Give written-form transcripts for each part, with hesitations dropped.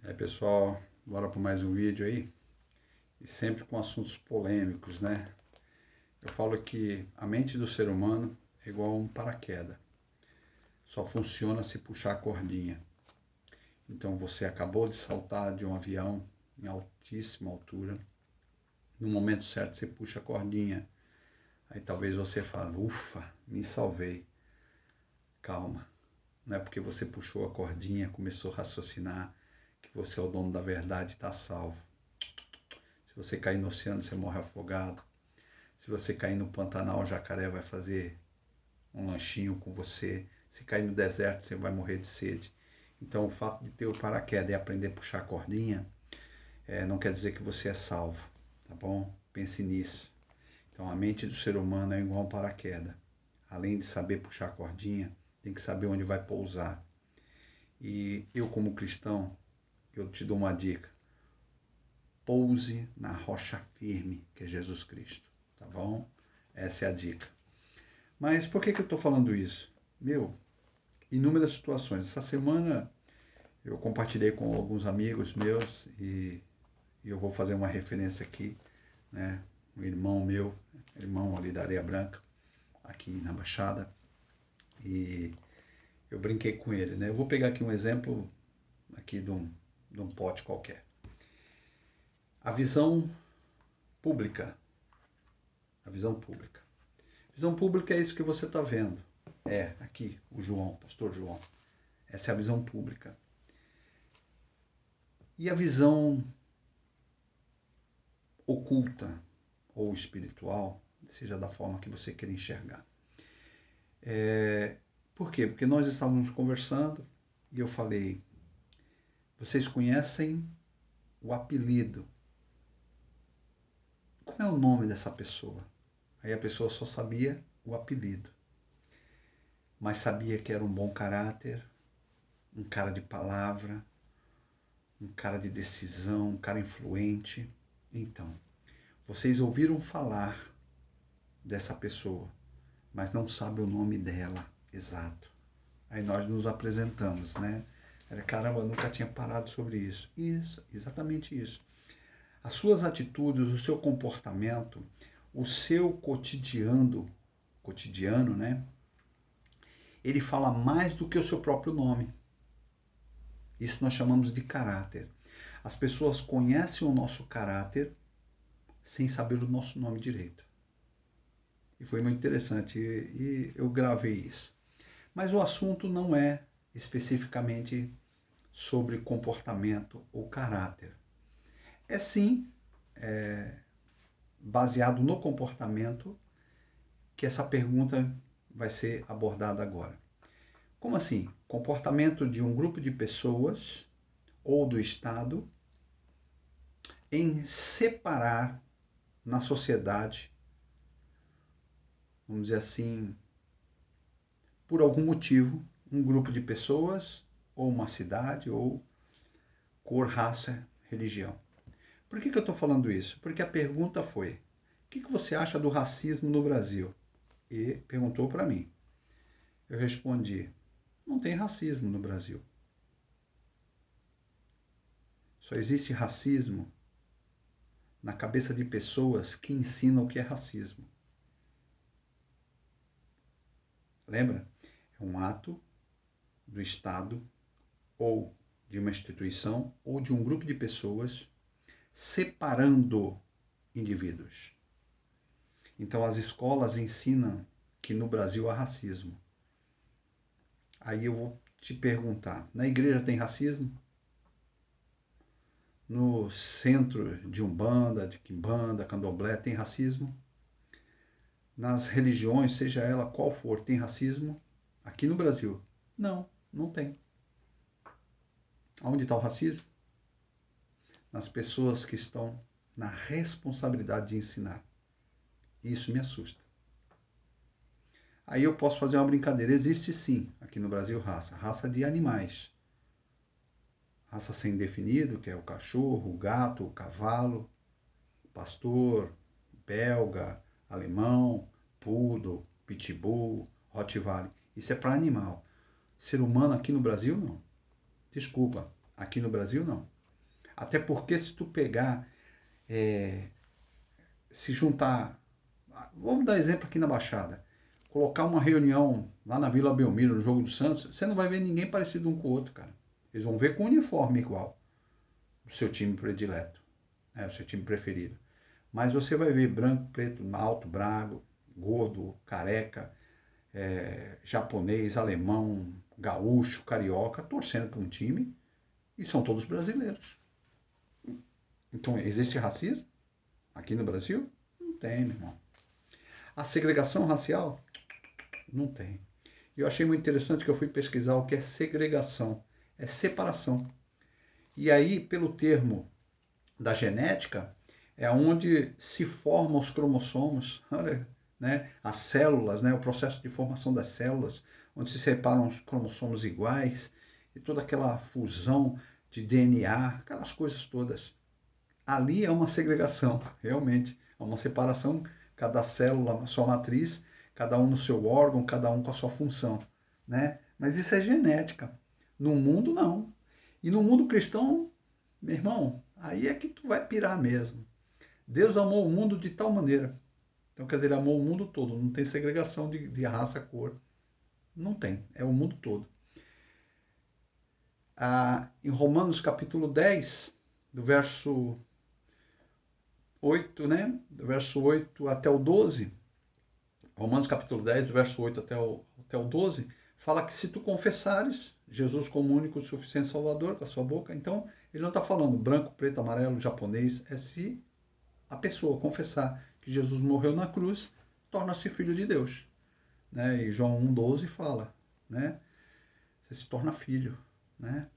Aí, pessoal, bora para mais um vídeo aí, e sempre com assuntos polêmicos, né? Eu falo que a mente do ser humano é igual a um paraquedas, só funciona se puxar a cordinha. Então você acabou de saltar de um avião em altíssima altura, no momento certo você puxa a cordinha, aí talvez você fale, ufa, me salvei. Calma, não é porque você puxou a cordinha, começou a raciocinar, que você é o dono da verdade e está salvo. Se você cair no oceano, você morre afogado. Se você cair no Pantanal, o jacaré vai fazer um lanchinho com você. Se cair no deserto, você vai morrer de sede. Então, o fato de ter o paraquedas e aprender a puxar a cordinha, não quer dizer que você é salvo, tá bom? Pense nisso. Então, a mente do ser humano é igual a um paraquedas. Além de saber puxar a cordinha, tem que saber onde vai pousar. E eu, como cristão, eu te dou uma dica. Pouse na rocha firme, que é Jesus Cristo, tá bom? Essa é a dica. Mas por que eu estou falando isso? Inúmeras situações. Essa semana eu compartilhei com alguns amigos meus e eu vou fazer uma referência aqui, né? Um irmão meu, irmão ali da Areia Branca, aqui na Baixada, e eu brinquei com ele, né? Eu vou pegar aqui um exemplo aqui de um pote qualquer. A visão pública. A visão pública. Visão pública é isso que você está vendo. Aqui, o João, pastor João. Essa é a visão pública. E a visão oculta ou espiritual, seja da forma que você queira enxergar. Por quê? Porque nós estávamos conversando e eu falei, vocês conhecem o apelido? Como é o nome dessa pessoa? Aí a pessoa só sabia o apelido, mas sabia que era um bom caráter, um cara de palavra, um cara de decisão, um cara influente. Então, vocês ouviram falar dessa pessoa, mas não sabem o nome dela exato. Aí nós nos apresentamos, né? Caramba, eu nunca tinha parado sobre isso. Isso, exatamente isso. As suas atitudes, o seu comportamento, o seu cotidiano, né? Ele fala mais do que o seu próprio nome. Isso nós chamamos de caráter. As pessoas conhecem o nosso caráter sem saber o nosso nome direito. E foi muito interessante e eu gravei isso. Mas o assunto não é especificamente sobre comportamento ou caráter. É sim baseado no comportamento que essa pergunta vai ser abordada agora. Como assim? Comportamento de um grupo de pessoas ou do Estado em separar na sociedade, vamos dizer assim, por algum motivo, um grupo de pessoas ou uma cidade ou cor, raça, religião. Por que eu estou falando isso? Porque a pergunta foi, o que você acha do racismo no Brasil? E perguntou para mim. Eu respondi, não tem racismo no Brasil. Só existe racismo na cabeça de pessoas que ensinam o que é racismo. Lembra? É um ato do Estado ou de uma instituição ou de um grupo de pessoas separando indivíduos. Então as escolas ensinam que no Brasil há racismo. Aí eu vou te perguntar, na igreja tem racismo? No centro de Umbanda, de Quimbanda, Candomblé, tem racismo? Nas religiões, seja ela qual for, tem racismo? Aqui no Brasil? Não, não tem. Onde está o racismo? Nas pessoas que estão na responsabilidade de ensinar. Isso me assusta. Aí eu posso fazer uma brincadeira. Existe sim, aqui no Brasil, raça de animais. Raça sem definido, que é o cachorro, o gato, o cavalo, pastor, belga, alemão, poodle, pitbull, rottweiler. Isso é para animal. Ser humano aqui no Brasil, não. Desculpa, aqui no Brasil, não. Até porque se tu pegar, se juntar, vamos dar exemplo aqui na Baixada, colocar uma reunião lá na Vila Belmiro, no Jogo do Santos, você não vai ver ninguém parecido um com o outro, cara. Eles vão ver com o uniforme igual, do seu time predileto, né, o seu time preferido. Mas você vai ver branco, preto, alto, brabo, gordo, careca, japonês, alemão, gaúcho, carioca, torcendo para um time e são todos brasileiros. Então, existe racismo aqui no Brasil? Não tem, meu irmão. A segregação racial? Não tem. E eu achei muito interessante que eu fui pesquisar o que é segregação. É separação. E aí, pelo termo da genética, é onde se formam os cromossomos, olha, né? As células, né? O processo de formação das células, onde se separam os cromossomos iguais, e toda aquela fusão de DNA, aquelas coisas todas. Ali é uma segregação, realmente. É uma separação, cada célula na sua matriz, cada um no seu órgão, cada um com a sua função, né? Mas isso é genética. No mundo, não. E no mundo cristão, meu irmão, aí é que tu vai pirar mesmo. Deus amou o mundo de tal maneira. Então, quer dizer, ele amou o mundo todo. Não tem segregação de raça, cor. Não tem. É o mundo todo. Em Romanos capítulo 10, do verso 8, né? Do verso 8 até o 12. Romanos capítulo 10, do verso 8 até o 12, fala que se tu confessares Jesus como único e suficiente Salvador com a sua boca, então ele não está falando branco, preto, amarelo, japonês, é se a pessoa confessar que Jesus morreu na cruz, torna-se filho de Deus. Né? E João 1,12 fala, né? Você se torna filho, né?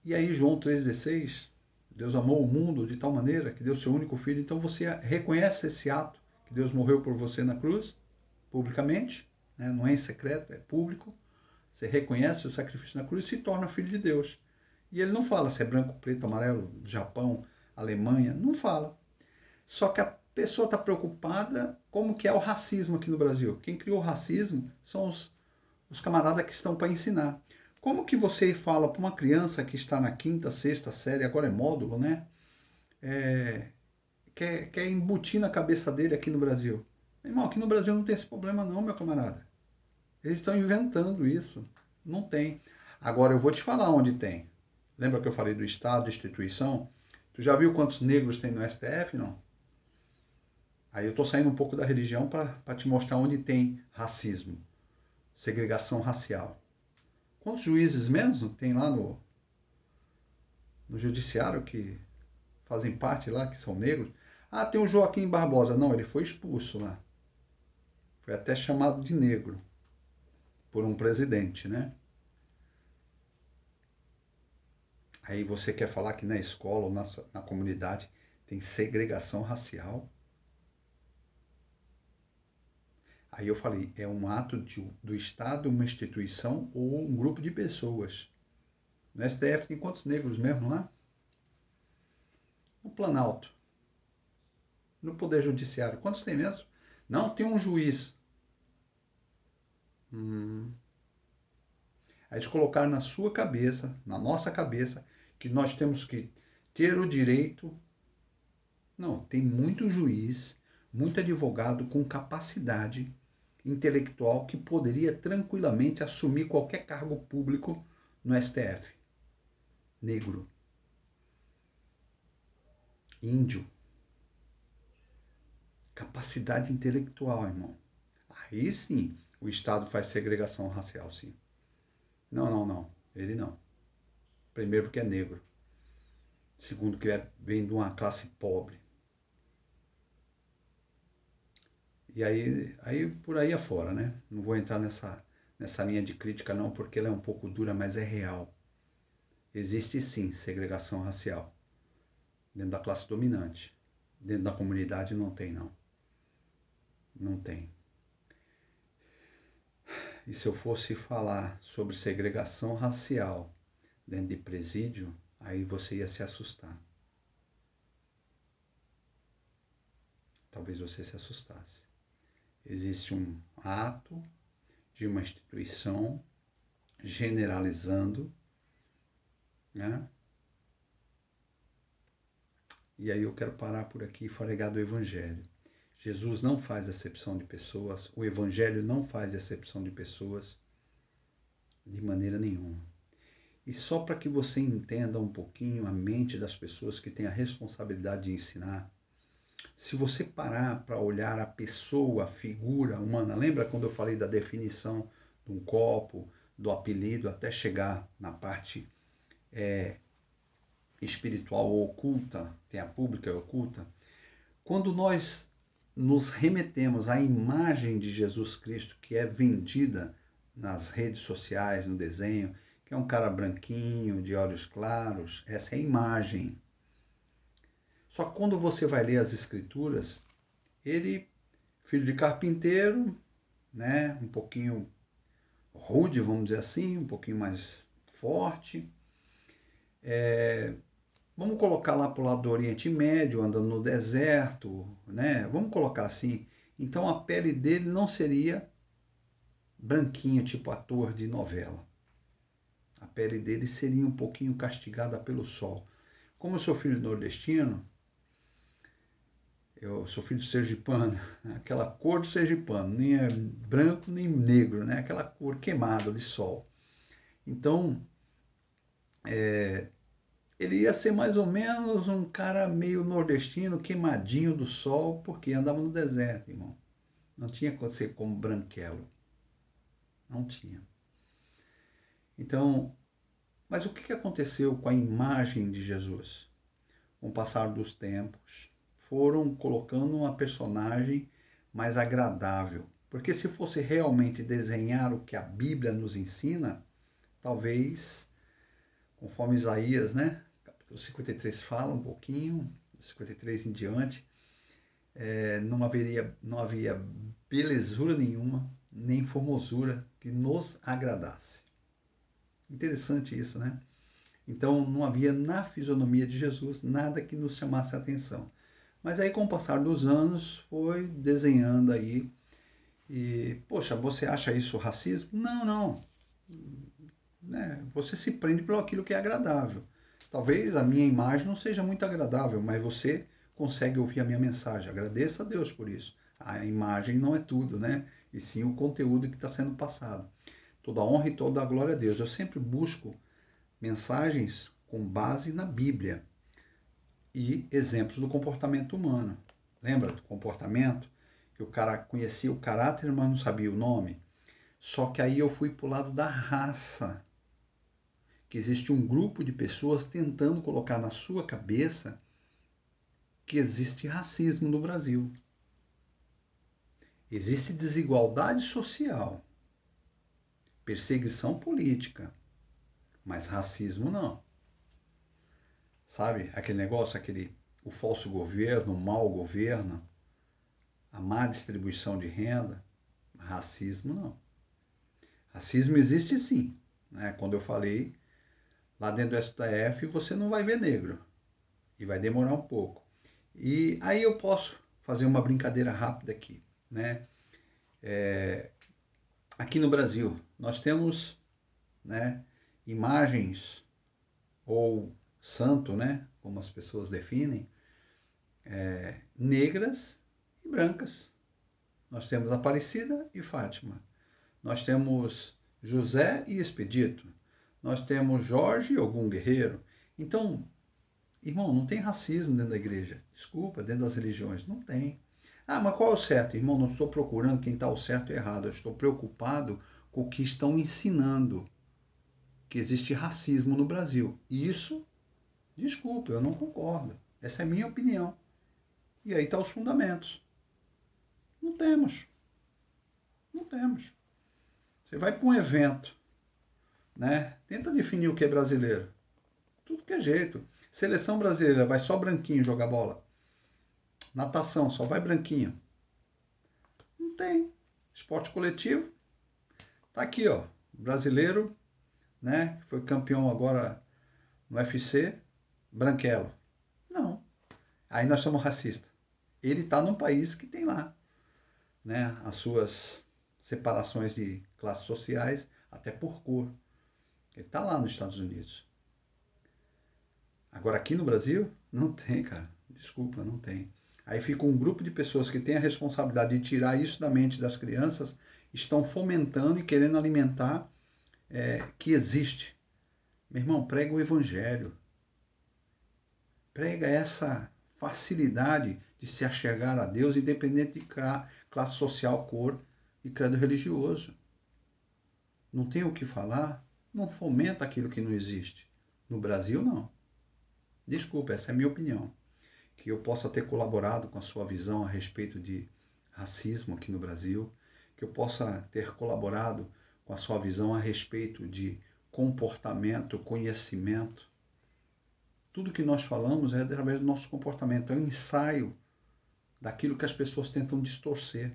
E aí João 3,16, Deus amou o mundo de tal maneira que deu seu único filho, então você reconhece esse ato, que Deus morreu por você na cruz, publicamente, né? Não é em secreto, é público. Você reconhece o sacrifício na cruz e se torna filho de Deus. E ele não fala se é branco, preto, amarelo, Japão, Alemanha, não fala. Só que a pessoa está preocupada como que é o racismo aqui no Brasil. Quem criou o racismo são os camaradas que estão para ensinar. Como que você fala para uma criança que está na quinta, sexta série, agora é módulo, né? Quer embutir na cabeça dele aqui no Brasil. Irmão, aqui no Brasil não tem esse problema não, meu camarada. Eles estão inventando isso. Não tem. Agora eu vou te falar onde tem. Lembra que eu falei do Estado, instituição? Tu já viu quantos negros tem no STF, não? Aí eu estou saindo um pouco da religião para te mostrar onde tem racismo, segregação racial. Quantos juízes mesmo tem lá no judiciário que fazem parte lá, que são negros? Ah, tem o Joaquim Barbosa. Não, ele foi expulso lá. Foi até chamado de negro por um presidente, né? Aí você quer falar que na escola ou na comunidade tem segregação racial? Aí eu falei, é um ato do Estado, uma instituição ou um grupo de pessoas. No STF tem quantos negros mesmo lá? No Planalto. No Poder Judiciário. Quantos tem mesmo? Não, tem um juiz. Aí eles colocaram na sua cabeça, na nossa cabeça, que nós temos que ter o direito. Não, tem muito juiz, muito advogado com capacidade intelectual que poderia tranquilamente assumir qualquer cargo público no STF. Negro. Índio. Capacidade intelectual, irmão. Aí sim, o Estado faz segregação racial, sim. Não, não, não. Ele não. Primeiro porque é negro. Segundo que vem de uma classe pobre. E aí por aí afora, né? Não vou entrar nessa linha de crítica não, porque ela é um pouco dura, mas é real. Existe sim segregação racial dentro da classe dominante. Dentro da comunidade não tem, não. Não tem. E se eu fosse falar sobre segregação racial dentro de presídio, aí você ia se assustar. Talvez você se assustasse. Existe um ato de uma instituição generalizando, né? E aí eu quero parar por aqui e falar do Evangelho. Jesus não faz acepção de pessoas, o Evangelho não faz acepção de pessoas de maneira nenhuma. E só para que você entenda um pouquinho a mente das pessoas que têm a responsabilidade de ensinar, se você parar para olhar a pessoa, a figura humana, lembra quando eu falei da definição de um copo, do apelido, até chegar na parte espiritual ou oculta, tem a pública e oculta? Quando nós nos remetemos à imagem de Jesus Cristo que é vendida nas redes sociais, no desenho, que é um cara branquinho, de olhos claros, essa é a imagem. Só que quando você vai ler as escrituras, ele, filho de carpinteiro, né, um pouquinho rude, vamos dizer assim, um pouquinho mais forte, vamos colocar lá para o lado do Oriente Médio, andando no deserto, né? Vamos colocar assim. Então a pele dele não seria branquinha, tipo ator de novela. A pele dele seria um pouquinho castigada pelo sol. Como eu sou filho nordestino, eu sou filho de sergipano, aquela cor de sergipano, nem é branco nem negro, né? Aquela cor queimada de sol. Então, ele ia ser mais ou menos um cara meio nordestino, queimadinho do sol, porque andava no deserto, irmão. Não tinha que ser como branquelo. Não tinha. Então, mas o que aconteceu com a imagem de Jesus? Com o passar dos tempos, foram colocando uma personagem mais agradável. Porque se fosse realmente desenhar o que a Bíblia nos ensina, talvez, conforme Isaías, né? Capítulo 53 fala um pouquinho, 53 em diante, não havia belezura nenhuma, nem formosura que nos agradasse. Interessante isso, né? Então não havia na fisionomia de Jesus nada que nos chamasse a atenção. Mas aí com o passar dos anos foi desenhando aí e, poxa, você acha isso racismo? Não, não. Né? Você se prende pelo aquilo que é agradável. Talvez a minha imagem não seja muito agradável, mas você consegue ouvir a minha mensagem. Agradeça a Deus por isso. A imagem não é tudo, né? E sim o conteúdo que está sendo passado. Toda a honra e toda a glória a Deus. Eu sempre busco mensagens com base na Bíblia e exemplos do comportamento humano. Lembra do comportamento? Que o cara conhecia o caráter, mas não sabia o nome? Só que aí eu fui para o lado da raça. Que existe um grupo de pessoas tentando colocar na sua cabeça que existe racismo no Brasil. Existe desigualdade social, perseguição política, mas racismo não. Sabe, aquele negócio, o falso governo, o mau governo, a má distribuição de renda, racismo não. Racismo existe sim, né? Quando eu falei, lá dentro do STF você não vai ver negro, e vai demorar um pouco. E aí eu posso fazer uma brincadeira rápida aqui, né? Aqui no Brasil, nós temos, né, imagens ou santo, né, como as pessoas definem, negras e brancas. Nós temos Aparecida e Fátima. Nós temos José e Expedito. Nós temos Jorge e algum guerreiro. Então, irmão, não tem racismo dentro da igreja. Desculpa, dentro das religiões. Não tem. Ah, mas qual é o certo? Irmão, não estou procurando quem está o certo e errado. Eu estou preocupado com o que estão ensinando. Que existe racismo no Brasil. E isso, desculpa, eu não concordo. Essa é a minha opinião. E aí estão os fundamentos. Não temos. Não temos. Você vai para um evento, né? Tenta definir o que é brasileiro. Tudo que é jeito. Seleção brasileira, vai só branquinho jogar bola. Natação, só vai branquinho. Não tem. Esporte coletivo. Tá aqui, ó. Brasileiro, né? Que foi campeão agora no UFC, branquelo. Não. Aí nós somos racistas. Ele tá num país que tem lá, né? As suas separações de classes sociais, até por cor. Ele tá lá nos Estados Unidos. Agora aqui no Brasil, não tem, cara. Desculpa, não tem. Aí fica um grupo de pessoas que tem a responsabilidade de tirar isso da mente das crianças, estão fomentando e querendo alimentar que existe. Meu irmão, prega o evangelho. Prega essa facilidade de se achegar a Deus, independente de classe social, cor e credo religioso. Não tem o que falar? Não fomenta aquilo que não existe. No Brasil, não. Desculpa, essa é a minha opinião. Que eu possa ter colaborado com a sua visão a respeito de racismo aqui no Brasil, que eu possa ter colaborado com a sua visão a respeito de comportamento, conhecimento. Tudo que nós falamos é através do nosso comportamento, é um ensaio daquilo que as pessoas tentam distorcer.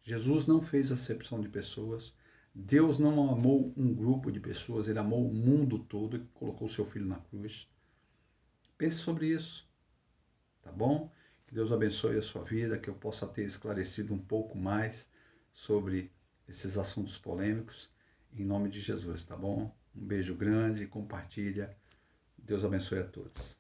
Jesus não fez acepção de pessoas, Deus não amou um grupo de pessoas, ele amou o mundo todo e colocou seu filho na cruz. Pense sobre isso, tá bom? Que Deus abençoe a sua vida, que eu possa ter esclarecido um pouco mais sobre esses assuntos polêmicos, em nome de Jesus, tá bom? Um beijo grande, compartilha. Deus abençoe a todos.